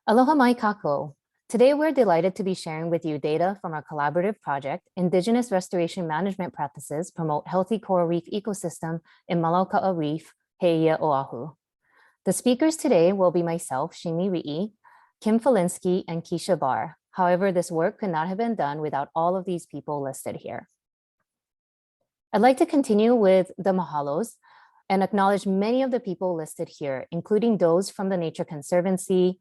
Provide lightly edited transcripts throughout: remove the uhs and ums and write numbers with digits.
Aloha mai kako. Today, we're delighted to be sharing with you data from our collaborative project, Indigenous Restoration Management Practices Promote Healthy Coral Reef Ecosystem in Malauka'a Reef, Heeia, Oahu. The speakers today will be myself, Shimi Reef, Kim Falinski, and Keisha Bahr. However, this work could not have been done without all of these people listed here. I'd like to continue with the mahalos and acknowledge many of the people listed here, including those from the Nature Conservancy,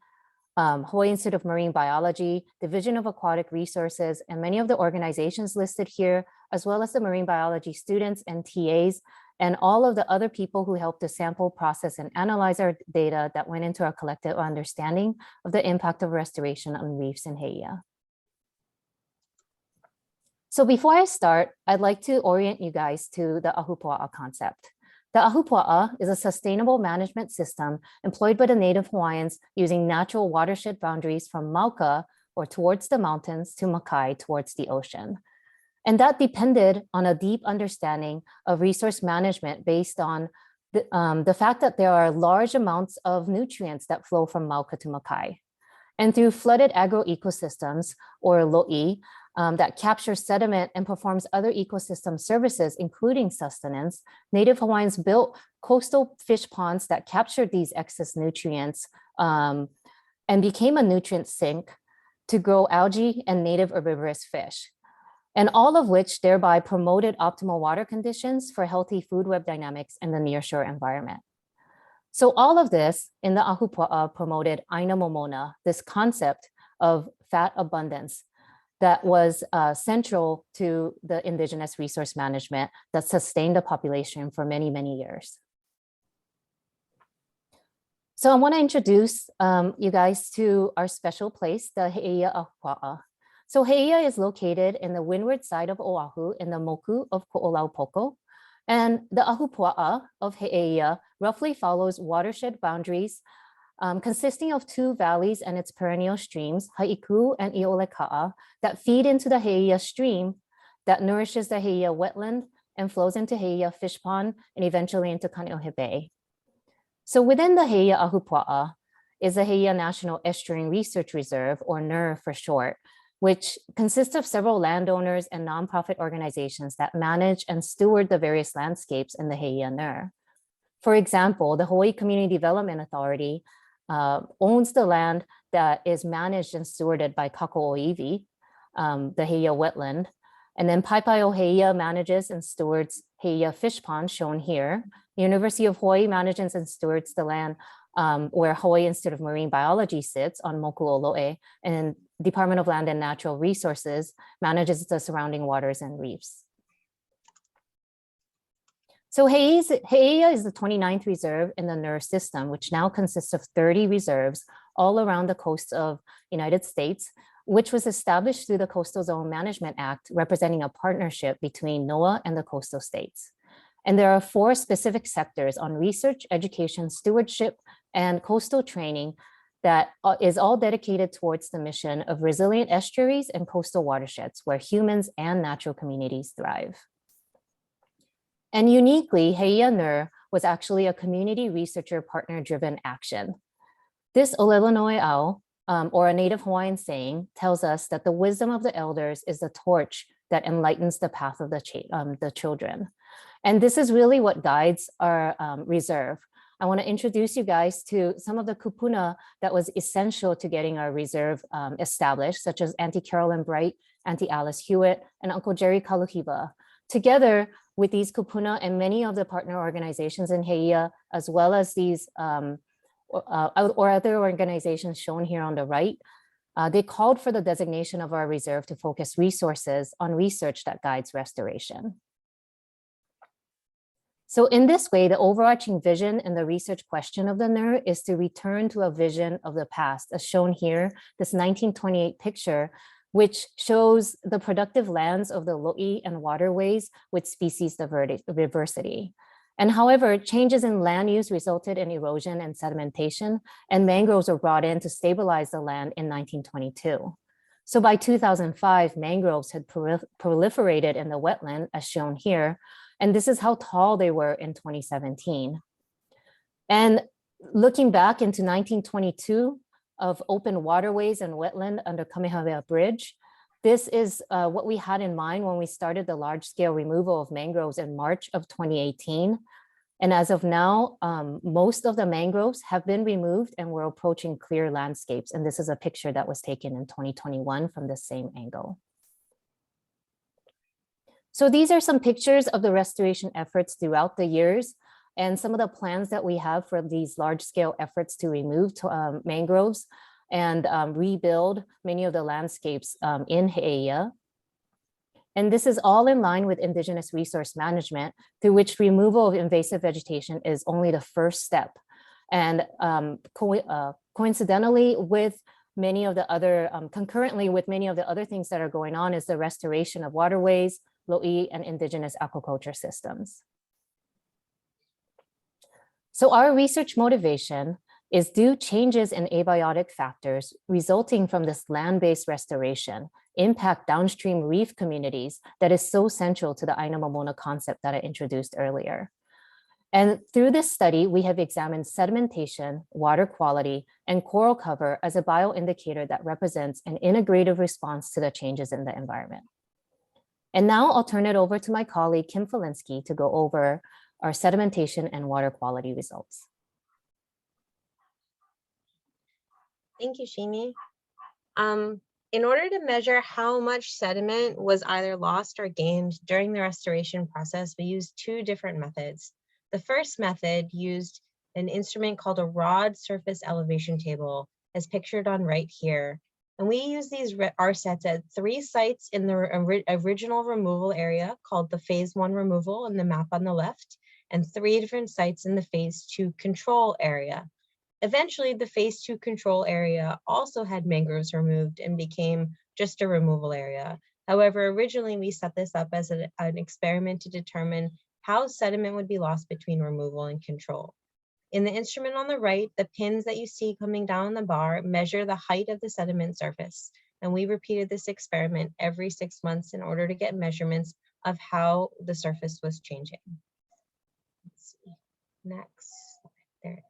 Hawaii Institute of Marine Biology, Division of Aquatic Resources, and many of the organizations listed here, as well as the marine biology students and TAs, and all of the other people who helped to sample, process, and analyze our data that went into our collective understanding of the impact of restoration on reefs in Heeia. So before I start, I'd like to orient you guys to the ahupua'a concept. The ahupua'a is a sustainable management system employed by the native Hawaiians using natural watershed boundaries from Mauka, or towards the mountains, to Makai, towards the ocean. And that depended on a deep understanding of resource management based on the fact that there are large amounts of nutrients that flow from Mauka to Makai. And through flooded agroecosystems, or lo'i, that captures sediment and performs other ecosystem services, including sustenance, Native Hawaiians built coastal fish ponds that captured these excess nutrients and became a nutrient sink to grow algae and native herbivorous fish. And all of which thereby promoted optimal water conditions for healthy food web dynamics in the nearshore environment. So all of this in the ahupua'a promoted aina momona, this concept of fat abundance that was central to the indigenous resource management that sustained the population for many, many years. So I want to introduce you guys to our special place, the Heeia Ahupua'a. So Heeia is located in the windward side of Oahu in the moku of Ko'olaupoko. And the ahupua'a of Heeia roughly follows watershed boundaries consisting of two valleys and its perennial streams, Haiku and Ioleka'a, that feed into the Heeia stream that nourishes the Heeia wetland and flows into Heeia fish pond and eventually into Kaneohe Bay. So within the Heeia ahupua'a is the Heeia National Estuarine Research Reserve, or NER for short, which consists of several landowners and nonprofit organizations that manage and steward the various landscapes in the Heeia NER. For example, the Hawaii Community Development Authority owns the land that is managed and stewarded by Kako'oiwi, the Heeia wetland. And then Paipaio Heeia manages and stewards Heeia fish pond, shown here. The University of Hawaii manages and stewards the land where Hawaii Institute of Marine Biology sits on Moku'olo'e, and Department of Land and Natural Resources manages the surrounding waters and reefs. So Heeia is the 29th reserve in the NER system, which now consists of 30 reserves all around the coast of United States, which was established through the Coastal Zone Management Act, representing a partnership between NOAA and the coastal states. And there are 4 specific sectors on research, education, stewardship, and coastal training that is all dedicated towards the mission of resilient estuaries and coastal watersheds where humans and natural communities thrive. And uniquely, Heeia NER was actually a community researcher partner-driven action. This Olelo Au, or a Native Hawaiian saying, tells us that the wisdom of the elders is the torch that enlightens the path of the children. And this is really what guides our reserve. I want to introduce you guys to some of the kupuna that was essential to getting our reserve established, such as Auntie Carolyn Bright, Auntie Alice Hewitt, and Uncle Jerry Kaluhiva. Together with these kupuna and many of the partner organizations in Heeia, as well as these or other organizations shown here on the right, they called for the designation of our reserve to focus resources on research that guides restoration. So in this way, the overarching vision and the research question of the NER is to return to a vision of the past, as shown here, this 1928 picture, which shows the productive lands of the lo'i and waterways with species diversity. And however, changes in land use resulted in erosion and sedimentation, and mangroves were brought in to stabilize the land in 1922. So by 2005, mangroves had proliferated in the wetland, as shown here, and this is how tall they were in 2017. And looking back into 1922, of open waterways and wetland under Kamehameha Bridge. This is what we had in mind when we started the large-scale removal of mangroves in March of 2018. And as of now, most of the mangroves have been removed and we're approaching clear landscapes. And this is a picture that was taken in 2021 from the same angle. So these are some pictures of the restoration efforts throughout the years and some of the plans that we have for these large-scale efforts to remove mangroves and rebuild many of the landscapes in Heeia. And this is all in line with Indigenous resource management, through which removal of invasive vegetation is only the first step. And coincidentally with many of the other, concurrently with many of the other things that are going on is the restoration of waterways, lo'i, and Indigenous aquaculture systems. So our research motivation is due changes in abiotic factors resulting from this land-based restoration impact downstream reef communities that is so central to the Aina Mamona concept that I introduced earlier. And through this study, we have examined sedimentation, water quality, and coral cover as a bioindicator that represents an integrative response to the changes in the environment. And now I'll turn it over to my colleague, Kim Falinski, to go over our sedimentation and water quality results. Thank you, Shimi. In order to measure how much sediment was either lost or gained during the restoration process, we used two different methods. The first method used an instrument called a rod surface elevation table, as pictured on right here. And we use these RSETs at 3 sites in the original removal area called the phase 1 removal in the map on the left, and 3 different sites in the phase 2 control area. Eventually, the phase 2 control area also had mangroves removed and became just a removal area. However, originally we set this up as an experiment to determine how sediment would be lost between removal and control. In the instrument on the right, the pins that you see coming down the bar measure the height of the sediment surface. And we repeated this experiment every 6 months in order to get measurements of how the surface was changing. Let's see, next, there it is.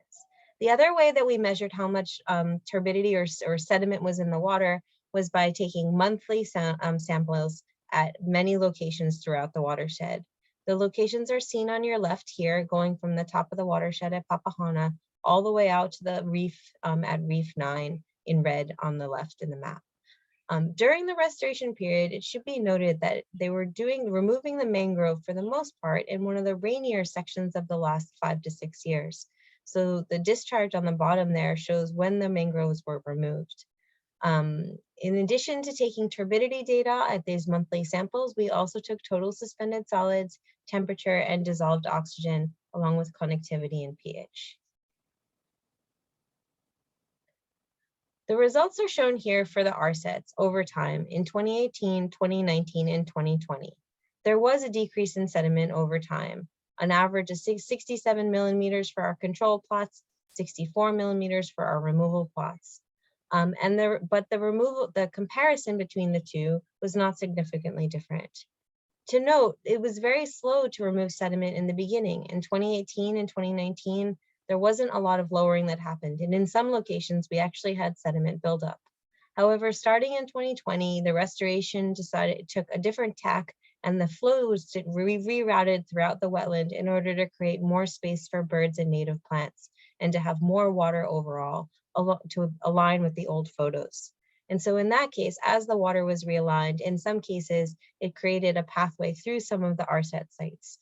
The other way that we measured how much turbidity or sediment was in the water was by taking monthly samples at many locations throughout the watershed. The locations are seen on your left here, going from the top of the watershed at Papahana all the way out to the reef at Reef 9 in red on the left in the map. During the restoration period, it should be noted that they were removing the mangrove for the most part in one of the rainier sections of the last 5 to 6 years. So the discharge on the bottom there shows when the mangroves were removed. In addition to taking turbidity data at these monthly samples, we also took total suspended solids, temperature, and dissolved oxygen, along with connectivity and pH. The results are shown here for the RSETs over time in 2018, 2019, and 2020. There was a decrease in sediment over time, an average of 67 millimeters for our control plots, 64 millimeters for our removal plots. But the comparison between the two was not significantly different. To note, it was very slow to remove sediment in the beginning. In 2018 and 2019, there wasn't a lot of lowering that happened. And in some locations, we actually had sediment buildup. However, starting in 2020, the restoration took a different tack and the flow was rerouted throughout the wetland in order to create more space for birds and native plants and to have more water overall to align with the old photos. And so in that case, as the water was realigned, in some cases, it created a pathway through some of the RSET sites.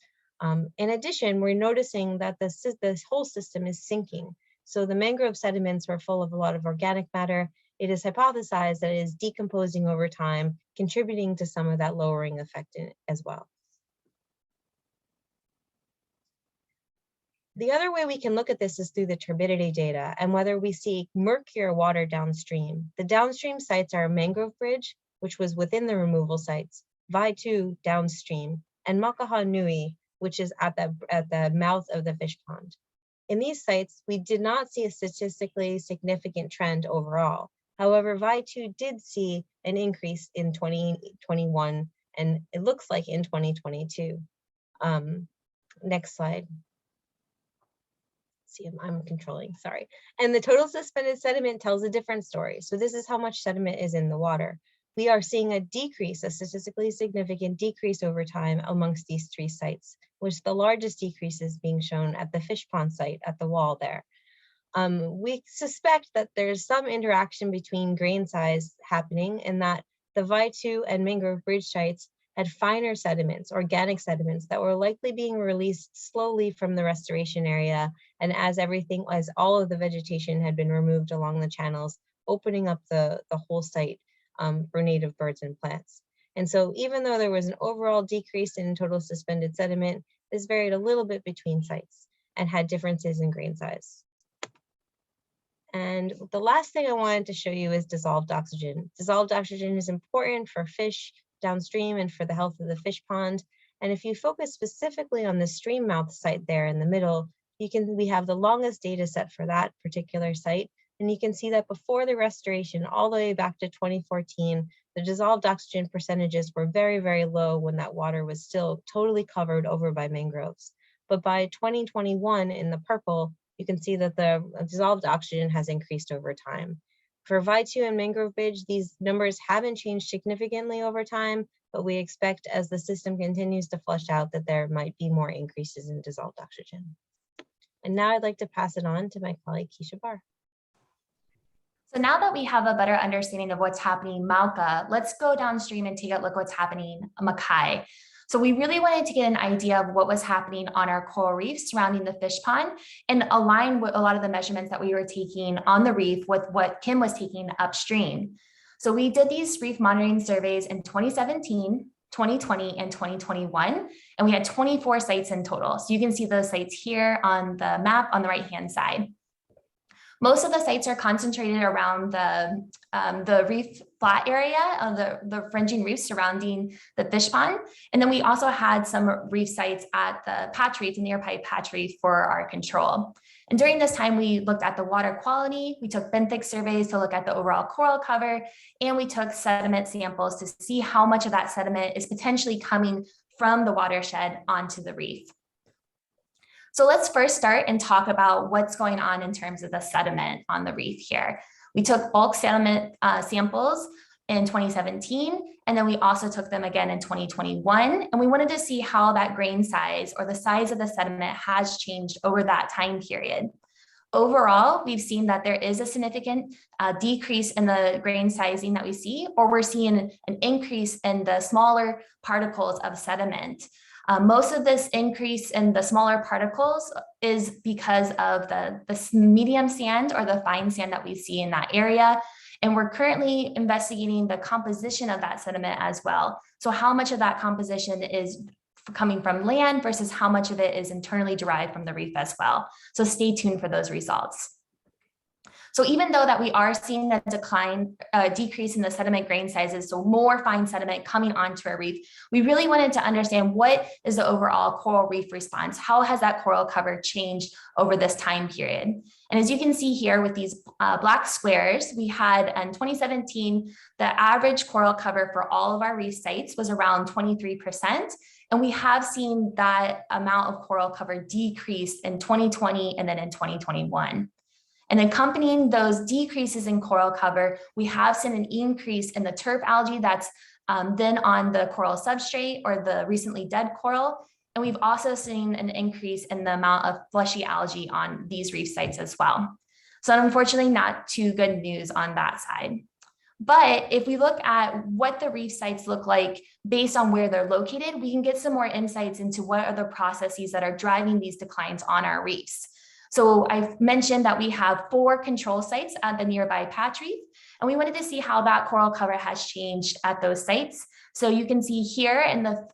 In addition, we're noticing that this whole system is sinking. So the mangrove sediments were full of a lot of organic matter. It is hypothesized that it is decomposing over time, contributing to some of that lowering effect as well. The other way we can look at this is through the turbidity data and whether we see murkier water downstream. The downstream sites are Mangrove Bridge, which was within the removal sites, Vai2 downstream, and Makaha Nui, which is at the mouth of the fish pond. In these sites, we did not see a statistically significant trend overall. However, Vai2 did see an increase in 2021, and it looks like in 2022. Next slide. see, I'm controlling, sorry. And the total suspended sediment tells a different story. So this is how much sediment is in the water. We are seeing a decrease, a statistically significant decrease over time amongst these three sites, with the largest decreases being shown at the fish pond site at the wall there. We suspect that there's some interaction between grain size happening, and that the Vaitu and mangrove bridge sites had finer sediments, organic sediments, that were likely being released slowly from the restoration area, and as all of the vegetation had been removed along the channels, opening up the whole site for native birds and plants. And so even though there was an overall decrease in total suspended sediment, this varied a little bit between sites and had differences in grain size. And the last thing I wanted to show you is dissolved oxygen. Dissolved oxygen is important for fish downstream and for the health of the fish pond. And if you focus specifically on the stream mouth site there in the middle, we have the longest data set for that particular site. And you can see that before the restoration, all the way back to 2014, the dissolved oxygen percentages were very, very low when that water was still totally covered over by mangroves. But by 2021 in the purple, you can see that the dissolved oxygen has increased over time. For Vaitu and mangrove bridge, these numbers haven't changed significantly over time, but we expect as the system continues to flush out that there might be more increases in dissolved oxygen. And now I'd like to pass it on to my colleague, Keisha Bahr. So now that we have a better understanding of what's happening in Mauka, let's go downstream and take a look at what's happening in Makai. So we really wanted to get an idea of what was happening on our coral reefs surrounding the fish pond and align with a lot of the measurements that we were taking on the reef with what Kim was taking upstream. So we did these reef monitoring surveys in 2017, 2020, and 2021, and we had 24 sites in total. So you can see those sites here on the map on the right-hand side. Most of the sites are concentrated around the reef flat area of the fringing reefs surrounding the fish pond. And then we also had some reef sites at the patch reef, the nearby patch reef for our control. And during this time, we looked at the water quality, we took benthic surveys to look at the overall coral cover, and we took sediment samples to see how much of that sediment is potentially coming from the watershed onto the reef. So let's first start and talk about what's going on in terms of the sediment on the reef here. We took bulk sediment samples in 2017, and then we also took them again in 2021. And we wanted to see how that grain size or the size of the sediment has changed over that time period. Overall, we've seen that there is a significant decrease in the grain sizing that we see, or we're seeing an increase in the smaller particles of sediment. Most of this increase in the smaller particles is because of the medium sand or the fine sand that we see in that area. And we're currently investigating the composition of that sediment as well. So how much of that composition is coming from land versus how much of it is internally derived from the reef as well. So stay tuned for those results. So even though that we are seeing a decrease in the sediment grain sizes, so more fine sediment coming onto our reef, we really wanted to understand what is the overall coral reef response? How has that coral cover changed over this time period? And as you can see here with these black squares, we had in 2017, the average coral cover for all of our reef sites was around 23%. And we have seen that amount of coral cover decrease in 2020 and then in 2021. And accompanying those decreases in coral cover, we have seen an increase in the turf algae that's then on the coral substrate or the recently dead coral. And we've also seen an increase in the amount of fleshy algae on these reef sites as well. So unfortunately, not too good news on that side. But if we look at what the reef sites look like based on where they're located, we can get some more insights into what are the processes that are driving these declines on our reefs. So I've mentioned that we have 4 control sites at the nearby patch reef, and we wanted to see how that coral cover has changed at those sites. So you can see here in the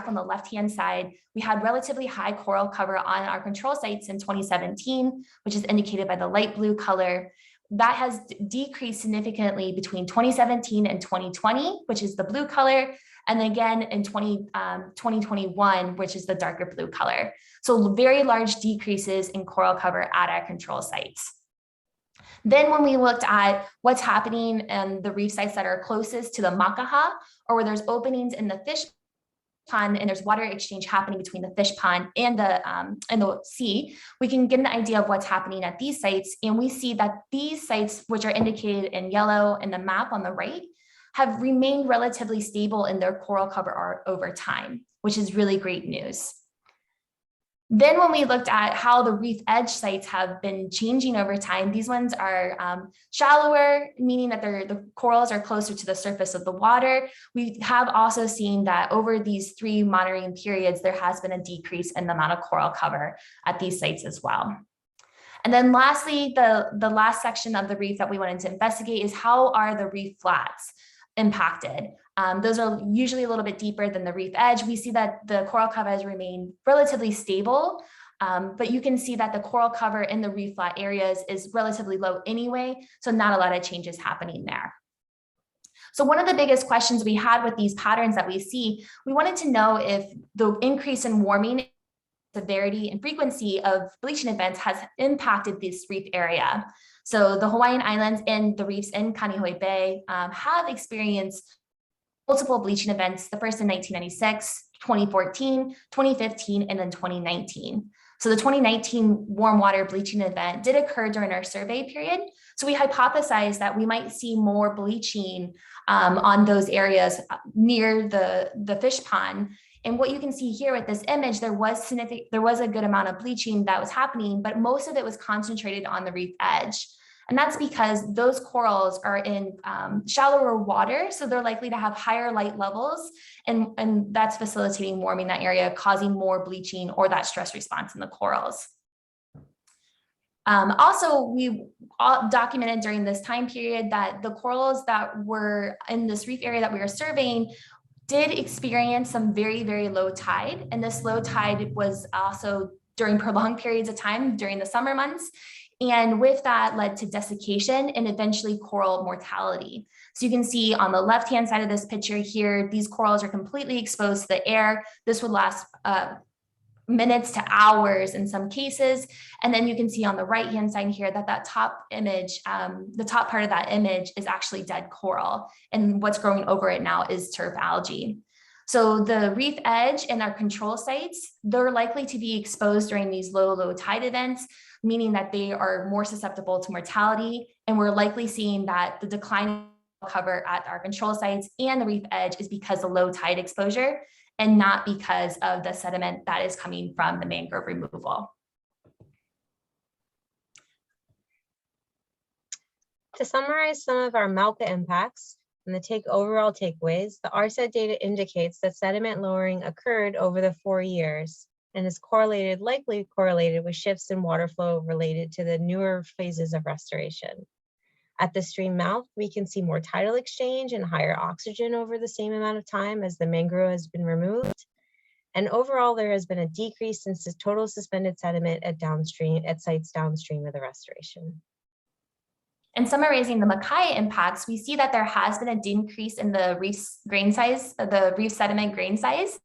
on the left-hand side, we had relatively high coral cover on our control sites in 2017, which is indicated by the light blue color. That has decreased significantly between 2017 and 2020, which is the blue color, and then again in 2021, which is the darker blue color. So very large decreases in coral cover at our control sites. Then when we looked at what's happening in the reef sites that are closest to the Makaha, or where there's openings in the fish pond and there's water exchange happening between the fish pond and the sea, we can get an idea of what's happening at these sites. And we see that these sites, which are indicated in yellow in the map on the right, have remained relatively stable in their coral cover over time, which is really great news. Then when we looked at how the reef edge sites have been changing over time, these ones are shallower, meaning that the corals are closer to the surface of the water. We have also seen that over these 3 monitoring periods, there has been a decrease in the amount of coral cover at these sites as well. And then lastly, the last section of the reef that we wanted to investigate is how are the reef flats impacted. Those are usually a little bit deeper than the reef edge. We see that the coral cover has remained relatively stable, but you can see that the coral cover in the reef flat areas is relatively low anyway, so not a lot of changes happening there. So one of the biggest questions we had with these patterns that we see, we wanted to know if the increase in warming severity and frequency of bleaching events has impacted this reef area. So the Hawaiian Islands and the reefs in Kaneohe Bay have experienced multiple bleaching events, the first in 1996, 2014, 2015, and then 2019. So the 2019 warm water bleaching event did occur during our survey period. So we hypothesized that we might see more bleaching on those areas near the fish pond. And what you can see here with this image, there was a good amount of bleaching that was happening, but most of it was concentrated on the reef edge. And that's because those corals are in shallower water, so they're likely to have higher light levels, and that's facilitating warming that area, causing more bleaching or that stress response in the corals. Also, we documented during this time period that the corals that were in this reef area that we were surveying did experience some very, very low tide. And this low tide was also during prolonged periods of time during the summer months. And with that led to desiccation and eventually coral mortality. So you can see on the left-hand side of this picture here, these corals are completely exposed to the air. This would last minutes to hours in some cases. And then you can see on the right-hand side here that top image, the top part of that image is actually dead coral. And what's growing over it now is turf algae. So the reef edge and our control sites, they're likely to be exposed during these low tide events, meaning that they are more susceptible to mortality. And we're likely seeing that the decline cover at our control sites and the reef edge is because of low tide exposure and not because of the sediment that is coming from the mangrove removal. To summarize some of our MALCA impacts and the overall takeaways, the RSET data indicates that sediment lowering occurred over the 4 years and is likely correlated with shifts in water flow related to the newer phases of restoration. At the stream mouth, we can see more tidal exchange and higher oxygen over the same amount of time as the mangrove has been removed. And overall, there has been a decrease in total suspended sediment at sites downstream of the restoration. And summarizing the Mackay impacts, we see that there has been a decrease in the reef grain size, the reef sediment grain size,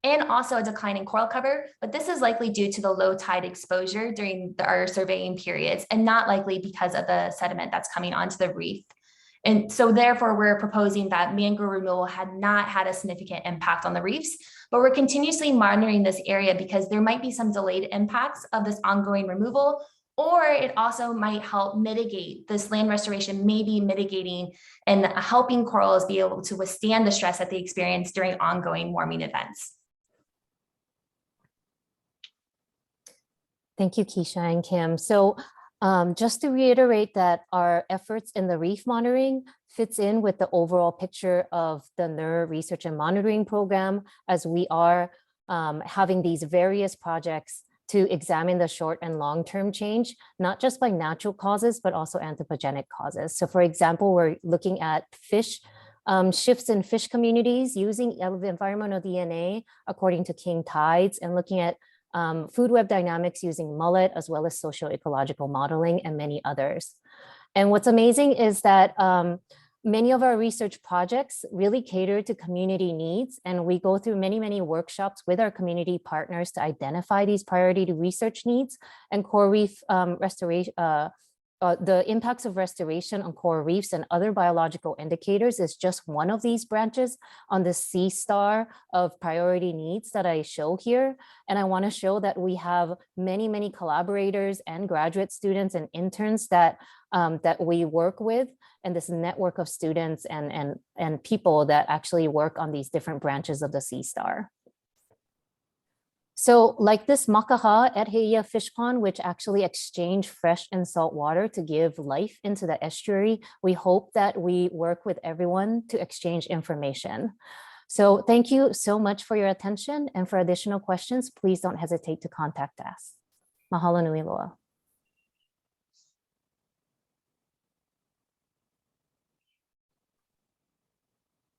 and also a decline in coral cover, but this is likely due to the low tide exposure during our surveying periods and not likely because of the sediment that's coming onto the reef. And so therefore we're proposing that mangrove removal had not had a significant impact on the reefs, but we're continuously monitoring this area because there might be some delayed impacts of this ongoing removal, or it also might help mitigate this land restoration, maybe mitigating and helping corals be able to withstand the stress that they experience during ongoing warming events. Thank you, Keisha and Kim. So just to reiterate that our efforts in the reef monitoring fits in with the overall picture of the NER research and monitoring program, as we are having these various projects to examine the short and long-term change, not just by natural causes, but also anthropogenic causes. So for example, we're looking at fish shifts in fish communities using environmental DNA according to king tides, and looking at food web dynamics using mullet, as well as socio-ecological modeling and many others. And what's amazing is that many of our research projects really cater to community needs, and we go through many workshops with our community partners to identify these priority research needs and coral reef restoration, the impacts of restoration on coral reefs and other biological indicators is just one of these branches on the C star of priority needs that I show here. And I want to show that we have many, many collaborators and graduate students and interns that we work with, and this network of students and people that actually work on these different branches of the C star. So like this makaha at Heeia fish pond, which actually exchange fresh and salt water to give life into the estuary, we hope that we work with everyone to exchange information. So thank you so much for your attention, and for additional questions, please don't hesitate to contact us. Mahalo nui loa.